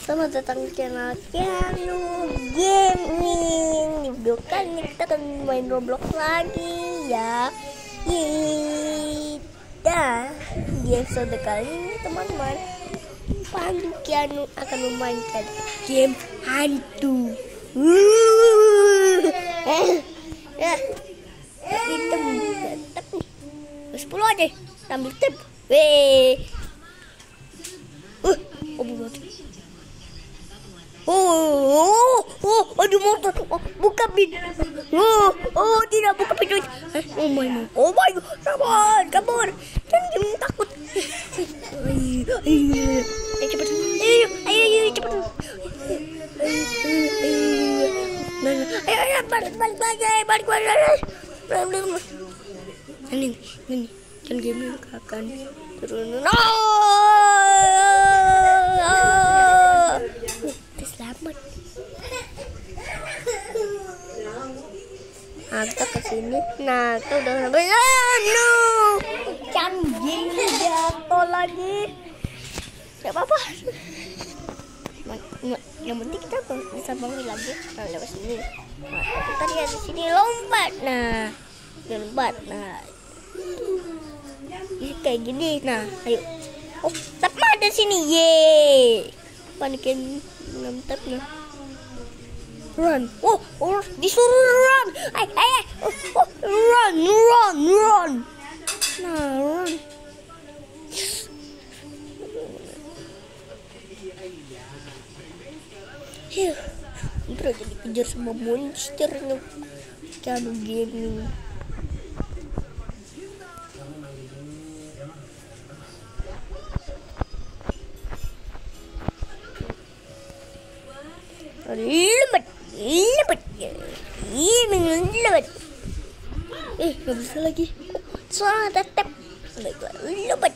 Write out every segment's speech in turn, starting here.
Selamat datang di channel Keanu Gaming. Di video kali ini kita akan main Roblox lagi ya. Dan di episode kali ini teman-teman, Pandu Keanu akan memainkan game hantu. Hitam tetap nih 10 aja sambil tip. Aduh motor. Buka pintu. Tidak buka pintu. Oh my god, kabur. Jangan takut. Cepet. Ayo cepet. Ayo balik. Ini kan game akan turun. Selamat. Nah, kita kesini. Nah, kita udah sampai. No, canggih jatuh lagi. Gak apa-apa. Yang penting kita bisa bangun lagi. Nah, lewat sini. Nah, kita lihat di sini lompat. Nah, ini kayak gini. Nah, ayo. Oh, tapi ada sini. Yeay. Panikin ngetapnya. Run. Oh, disuruh run. Run. Nah, run. Bro, jadi kejar sama monster nih. Keanu Gaming. Lebat. Gak bisa lagi. Soalnya tetep lebat. Lebat.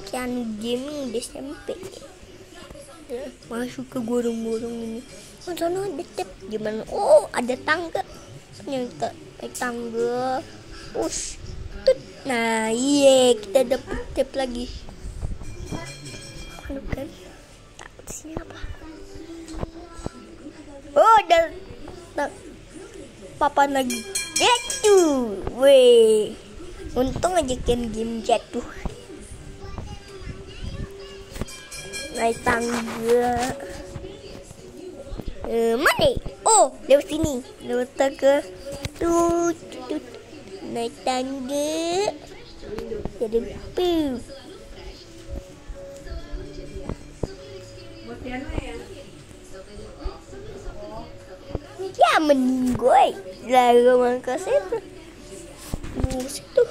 Keanu Gaming udah sampai. Masuk ke gorong-gorong ini. Sana ada tap gimana? Oh, ada tangga. Ternyata naik tangga. Nah, kita dapet tap lagi. Halo guys. Takut sini apa? Oh, ada papan lagi. Jatuh. Untung aja kan game jatuh. Naik tangga. Mana? Oh, lewat sini. Lewat tangga. Tuh. Naik tangga. Jadi piu. Ya meninggoy. Lalu mangkas itu. Situ.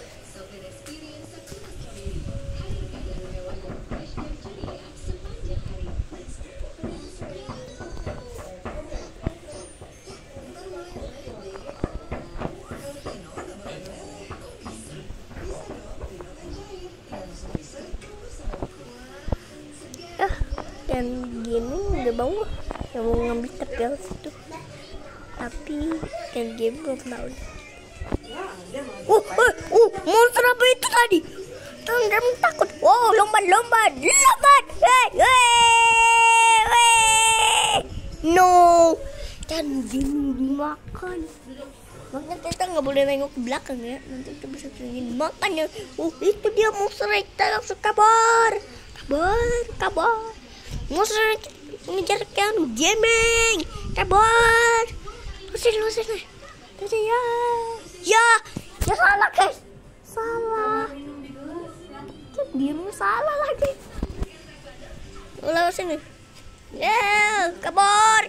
Dan gini udah bangun, yang mau ngambil tepel situ, tapi kan game belum tahu. Monster apa itu tadi? Jangan takut. Wow, lompat. No, kan gini dimakan. Makanya kita nggak boleh nengok ke belakang ya, nanti kita bisa ingin makannya. Itu dia monster, kita langsung kabar. Monster ngejar Keanu Gaming. Kabur. Lusin. Ya salah guys. Salah. Dia salah lagi. Lewat sini. Kabur.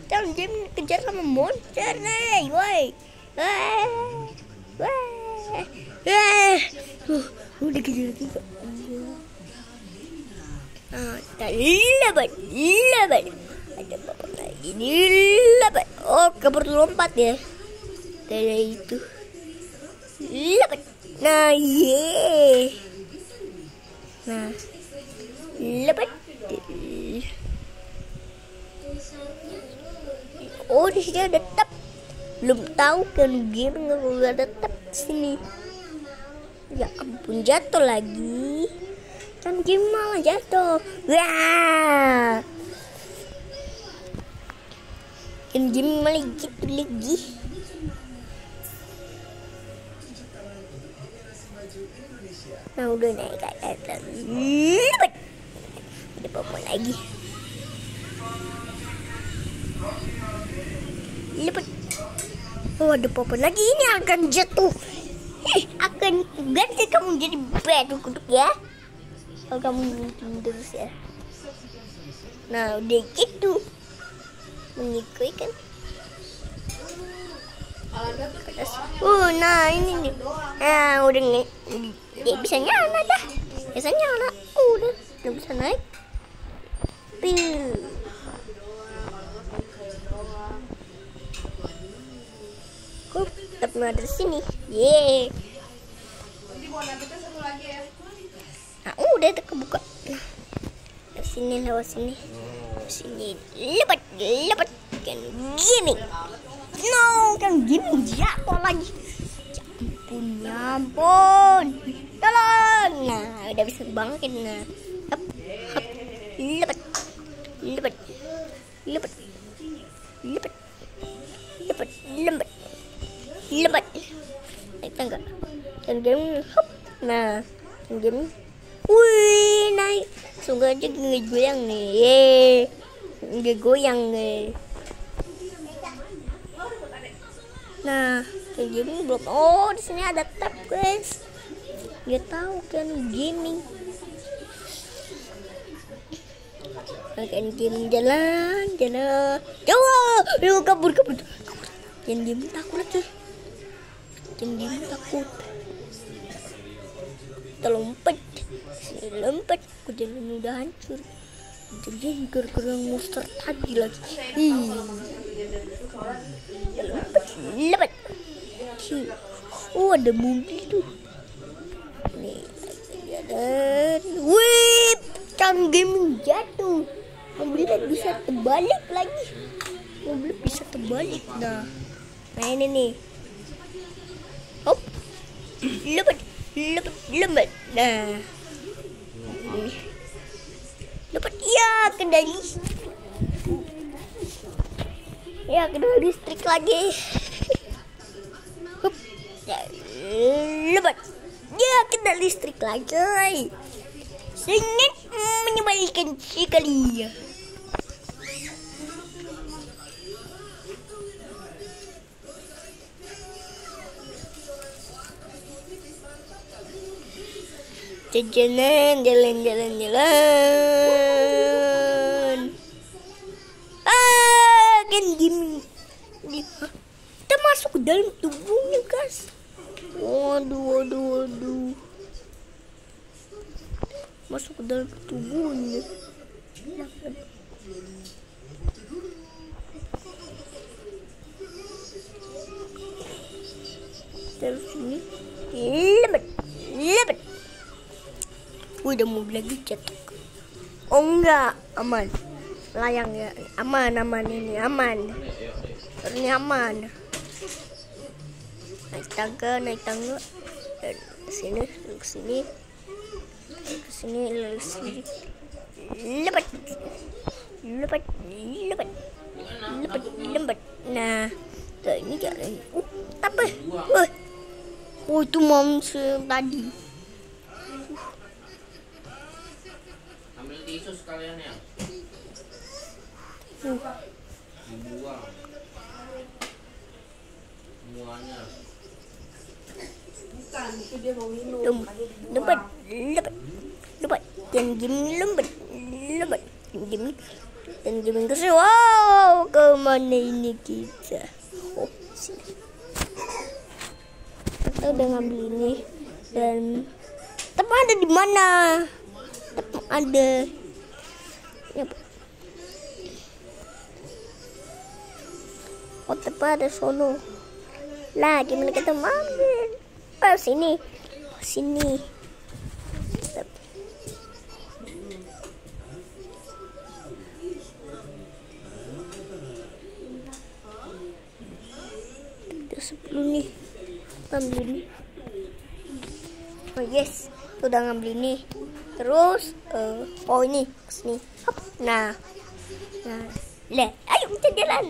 Jangan Gaming kejar sama monster nih. Udah kejar juga. Lebat. Ada apa lagi nih? Lebat. Oh, kabur lompat ya. Dari itu. Lebat. Nah, lebat. Oh, di sini ada tab. Belum tahu kan game nggak ada tab di sini. Ya ampun, jatuh lagi. Kan game malah jatuh. Wah. Kan game malah gitu lagi. Nah, udah naik ke atas. Ada apa lagi? Lepet. Oh, ada apa lagi? Ini akan jatuh. Akan ganti kamu jadi batu kutuk ya. Kalau kamu terus ya. Nah, udah gitu. Mengikuti kan. Nah ini nih. Nah, udah nih. Ya, bisa nyala dah. Bisa nyala. Udah bisa naik. Pil. Tetap ada sini. Ye. Nah, udah itu kebuka. Nah, lewat sini. Sini lebat kan gini. No, kan gini jatuh lagi. Ya ampun. Tolong. Nah, udah bisa bangkit. Nah, lebat. Naik tangga. Dan game hop. Nah, game. Wih, naik. Sungguh aja ngegoyang nih. Ngegoyang nih. Nah, kayak gini belum. Oh, di sini ada tab, guys. Nggak tahu kan gaming. Makan game jalan. Jauh, kabur. Jangan game takut tuh. Jangan game takut. Kita lompat. Aku jalan udah hancur. Jadi gara-gara monster tadi lagi. Lebat. Oh, ada mobil tuh. Nih, ada. Wih, can game jatuh. Mobilnya bisa terbalik lagi. Nah ini nih. Hop. Lebat. Nah. Lepas ya kendali. Ya, kendali listrik lagi. Hup. Ya, lebat. Ya, kendali listrik lagi. Sangat menyebalkan sekali. Jalan. Kan gini. Kita masuk ke dalam tubuhnya, guys. Waduh. Masuk ke dalam tubuhnya. Terus ini lebat. Udah mau lagi cetok. Oh enggak, aman. Layang ya, aman ini aman. Ini aman. Naik tangga. Dan ke sini. Lebat. Nah, ini jalan. Apa? Oh, itu monster tadi. Ambil tisu sekalian ya. Dibuang semuanya. Bukan, itu dia mau minum. Lebat. Dan gini lebat. Dan gini terus. Wow, kemana ini kita? Oh, sini. Kita udah ngambil ini. Dan teman ada di mana? Teman ada. Ya. Oh, tepat ada sono. Lah, gimana kita ambil? Oh, sini. ambil ini. Oh yes, udah ngambil ini. Terus oh ini kesini. Hop. Nah ayo kita jalan.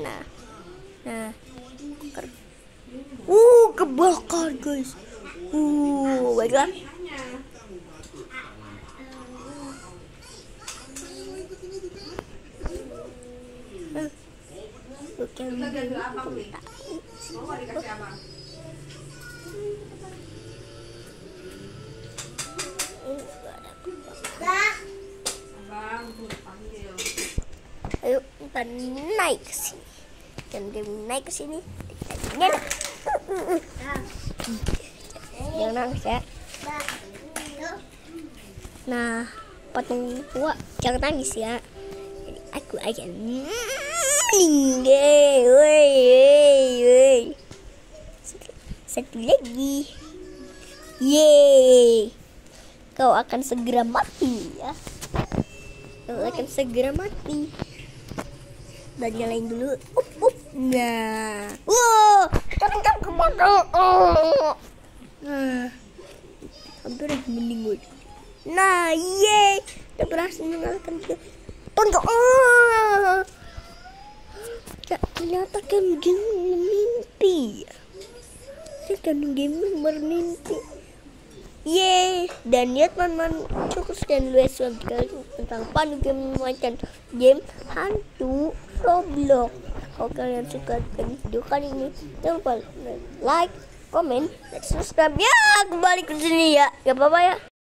Nah kebakar guys. Baiklah. Ayo kita naik ke sini. Dan dia naik ke sini. Jangan nangis ya. Nah, patung tua jangan nangis ya. Jadi aku aja woi. Satu lagi. Yeay. Kau akan segera mati ya. Kau akan segera mati. Dan nyalain dulu. Nah. Wow, kita kebakar. Nah, hampir mending gue. Nah, yeay, kita berhasil mengalahkan dia. Tonton. Ternyata kan game bermimpi. Kan game bermimpi. Yeay, dan ya teman-teman, cukup sekian dulu tentang Pandu Game macam game hantu Roblox. Kalau kalian suka dengan video kali ini, jangan lupa like, comment, dan subscribe ya. Kembali ke sini ya, gak apa-apa ya.